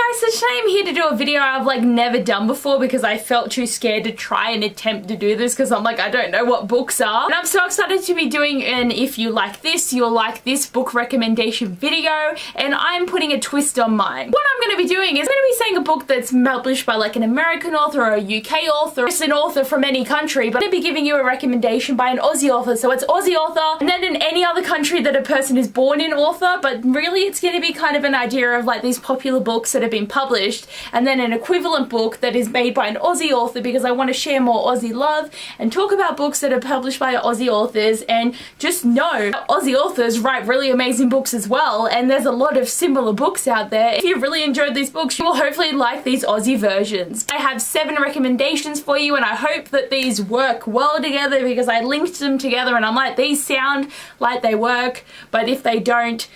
guys, so today I'm here to do a video I've like never done before because I felt too scared to try and attempt to do this because I'm like, I don't know what books are. And I'm so excited to be doing an if you like this, you'll like this book recommendation video, and I'm putting a twist on mine. What I'm going to be doing is I'm going to be saying a book that's published by like an American author or a UK author, just an author from any country, but I'm going to be giving you a recommendation by an Aussie author. So it's Aussie author, and then in any other country that a person is born in author, but really it's going to be kind of an idea of like these popular books that have been published, and then an equivalent book that is made by an Aussie author because I want to share more Aussie love and talk about books that are published by Aussie authors, and just know Aussie authors write really amazing books as well, and there's a lot of similar books out there. If you really enjoyed these books, you will hopefully like these Aussie versions. I have 7 recommendations for you, and I hope that these work well together because I linked them together and I'm like, these sound like they work, but if they don't,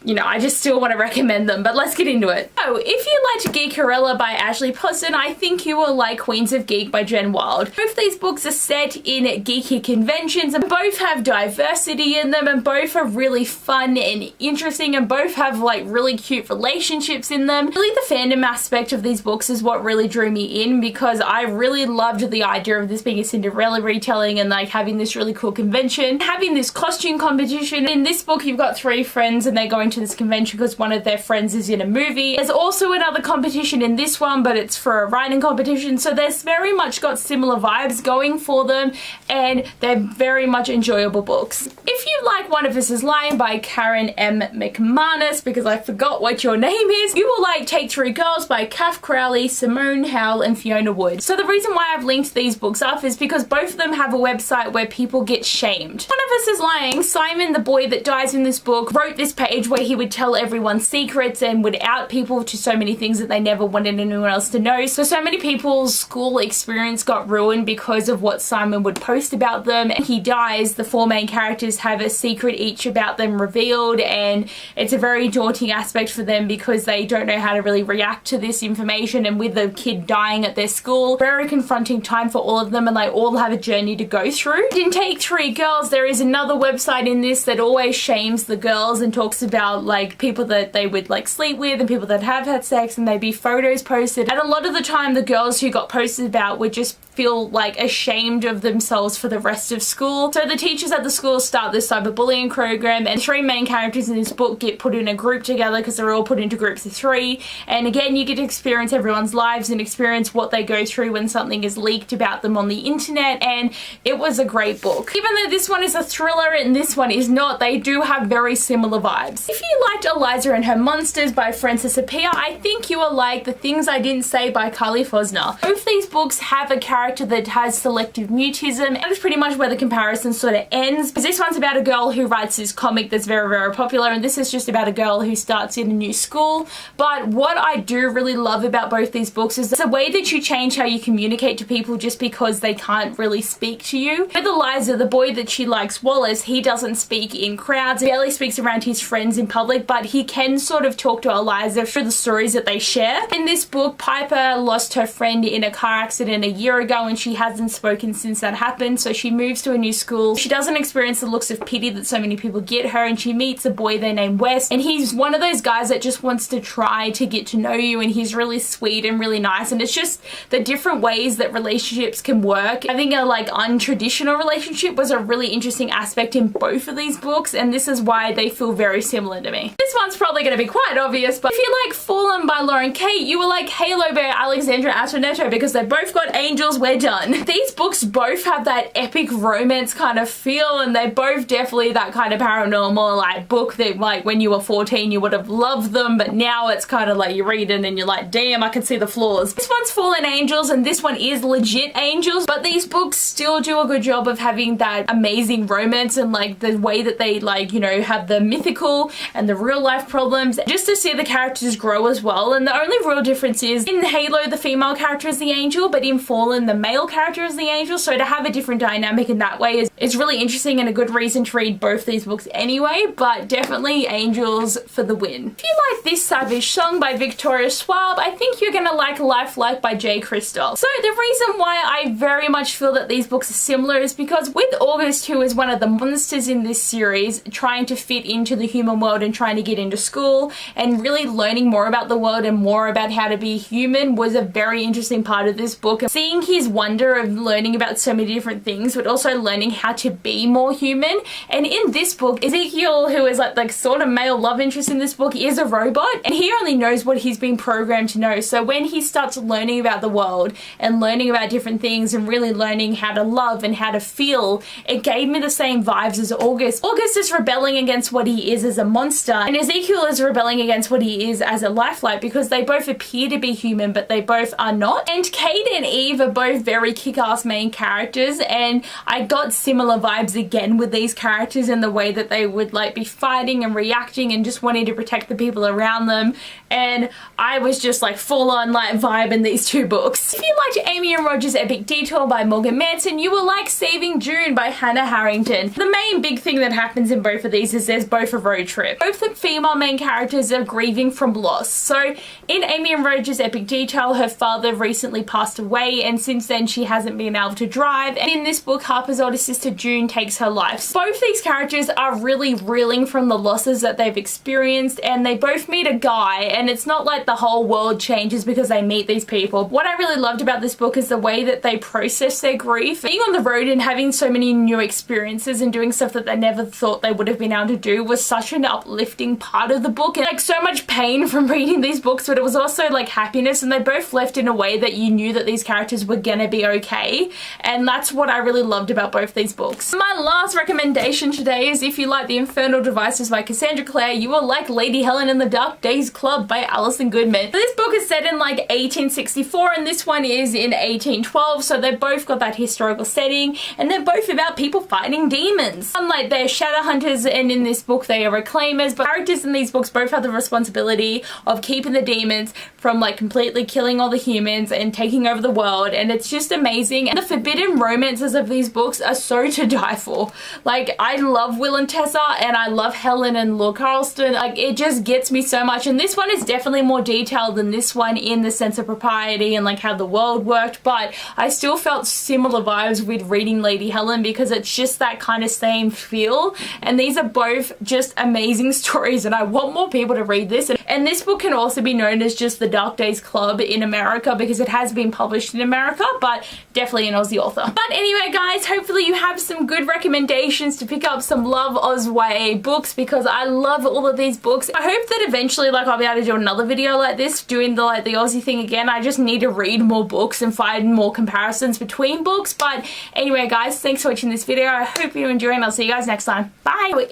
you know, I just still want to recommend them, but let's get into it. So, if you liked Geek Karela by Ashley Poston, I think you will like Queens of Geek by Jen Wild. Both these books are set in geeky conventions, and both have diversity in them, and both are really fun and interesting, and both have like really cute relationships in them. Really, the fandom aspect of these books is what really drew me in because I really loved the idea of this being a Cinderella retelling and like having this really cool convention, having this costume competition. In this book, you've got 3 friends and they're going to this convention because one of their friends is in a movie. There's also another competition in this one, but it's for a writing competition, so there's very much got similar vibes going for them, and they're very much enjoyable books. If you like One of Us is Lying by Karen M. McManus, because I forgot what your name is, you will like Take 3 Girls by Kath Crowley, Simone Howell, and Fiona Wood. So the reason why I've linked these books up is because both of them have a website where people get shamed. One of Us is Lying, Simon, the boy that dies in this book, wrote this page where he would tell everyone secrets and would out people to so many things that they never wanted anyone else to know. So many people's school experience got ruined because of what Simon would post about them. And he dies, the 4 main characters have a secret each about them revealed, and it's a very daunting aspect for them because they don't know how to really react to this information, and with the kid dying at their school, very confronting time for all of them, and they all have a journey to go through. In Take 3 Girls, there is another website in this that always shames the girls and talks about like people that they would like sleep with and people that have had sex, and they'd be photos posted, and a lot of the time the girls who got posted about would just feel like ashamed of themselves for the rest of school. So the teachers at the school start this cyberbullying program, and 3 main characters in this book get put in a group together because they're all put into groups of 3, and again you get to experience everyone's lives and experience what they go through when something is leaked about them on the internet, and it was a great book. Even though this one is a thriller and this one is not, they do have very similar vibes. If you liked Eliezer and Her Monsters by Frances Appiah, I think you will like The Things I Didn't Say by Carly Fosner. Both these books have a character that has selective mutism, and it's pretty much where the comparison sort of ends, because this one's about a girl who writes this comic that's very, very popular, and this is just about a girl who starts in a new school. But what I do really love about both these books is the way that you change how you communicate to people just because they can't really speak to you. With Eliezer, the boy that she likes, Wallace, he doesn't speak in crowds, he barely speaks around his friends in public, but he can sort of talk to Eliezer through the stories that they share. In this book, Piper lost her friend in a car accident a year ago, and she hasn't spoken since that happened, so she moves to a new school. She doesn't experience the looks of pity that so many people get her, and she meets a boy there named Wes, and he's one of those guys that just wants to try to get to know you, and he's really sweet and really nice, and it's just the different ways that relationships can work. I think a like untraditional relationship was a really interesting aspect in both of these books, and this is why they feel very similar to me. This one's probably going to be quite obvious, but if you like Fallen by Lauren Kate, you will like Halo by Alexandra Antoinetto because they both got angels, we're done. These books both have that epic romance kind of feel, and they're both definitely that kind of paranormal like book that like when you were 14 you would have loved them, but now it's kind of like you read it and you're like, damn, I can see the flaws. This one's Fallen Angels, and this one is legit angels, but these books still do a good job of having that amazing romance and like the way that they like, you know, have the mythical and the real life problems, just to see the characters grow as well. And the only real difference is in Halo the female character is the angel, but in Fallen the the male character as the angel, so to have a different dynamic in that way is really interesting and a good reason to read both these books anyway, but definitely angels for the win. If you like this Savage Song by Victoria Schwab, I think you're gonna like Life Like by J. Crystal. So the reason why I very much feel that these books are similar is because with August, who is one of the monsters in this series, trying to fit into the human world and trying to get into school and really learning more about the world and more about how to be human was a very interesting part of this book. Seeing his wonder of learning about so many different things, but also learning how to be more human. And in this book, Ezekiel, who is like sort of male love interest in this book, is a robot, and he only knows what he's been programmed to know. So when he starts learning about the world and learning about different things and really learning how to love and how to feel, it gave me the same vibes as August. August is rebelling against what he is as a monster, and Ezekiel is rebelling against what he is as a lifelike, because they both appear to be human but they both are not. And Kate and Eve are both very kick-ass main characters, and I got similar vibes again with these characters in the way that they would like be fighting and reacting and just wanting to protect the people around them, and I was just like full on like vibe in these two books. If you liked Amy and Roger's Epic Detour by Morgan Manson, you will like Saving June by Hannah Harrington. The main big thing that happens in both of these is there's both a road trip. Both the female main characters are grieving from loss. So in Amy and Roger's Epic Detail, her father recently passed away, and since then she hasn't been able to drive, and in this book Harper's older sister June takes her life. Both these characters are really reeling from the losses that they've experienced, and they both meet a guy, and it's not like the whole world changes because they meet these people. What I really loved about this book is the way that they process their grief. Being on the road and having so many new experiences and doing stuff that they never thought they would have been able to do was such an uplifting part of the book, and like so much pain from reading these books, but it was also like happiness, and they both left in a way that you knew that these characters were gonna be okay, and that's what I really loved about both these books. My last recommendation today is if you like The Infernal Devices by Cassandra Clare, you will like Lady Helen and the Dark Days Club by Alison Goodman. This book is set in like 1864 and this one is in 1812, so they've both got that historical setting, and they're both about people fighting demons. Unlike they're shadow hunters, and in this book they are reclaimers, but characters in these books both have the responsibility of keeping the demons from like completely killing all the humans and taking over the world, and it's just amazing. And the forbidden romances of these books are so to die for. Like, I love Will and Tessa, and I love Helen and Lord Carlston. Like, it just gets me so much, and this one is definitely more detailed than this one in the sense of propriety and like how the world worked, but I still felt similar vibes with reading Lady Helen because it's just that kind of same feel, and these are both just amazing stories, and I want more people to read this. And this book can also be known as just the Dark Days Club in America because it has been published in America, but definitely an Aussie author. But anyway guys, hopefully you have some good recommendations to pick up some Love Osway books because I love all of these books. I hope that eventually like I'll be able to do another video like this doing the like the Aussie thing again. I just need to read more books and find more comparisons between books. But anyway guys, thanks for watching this video. I hope you enjoy and I'll see you guys next time. Bye!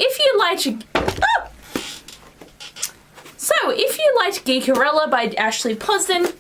If you liked Karela by Ashley Posden,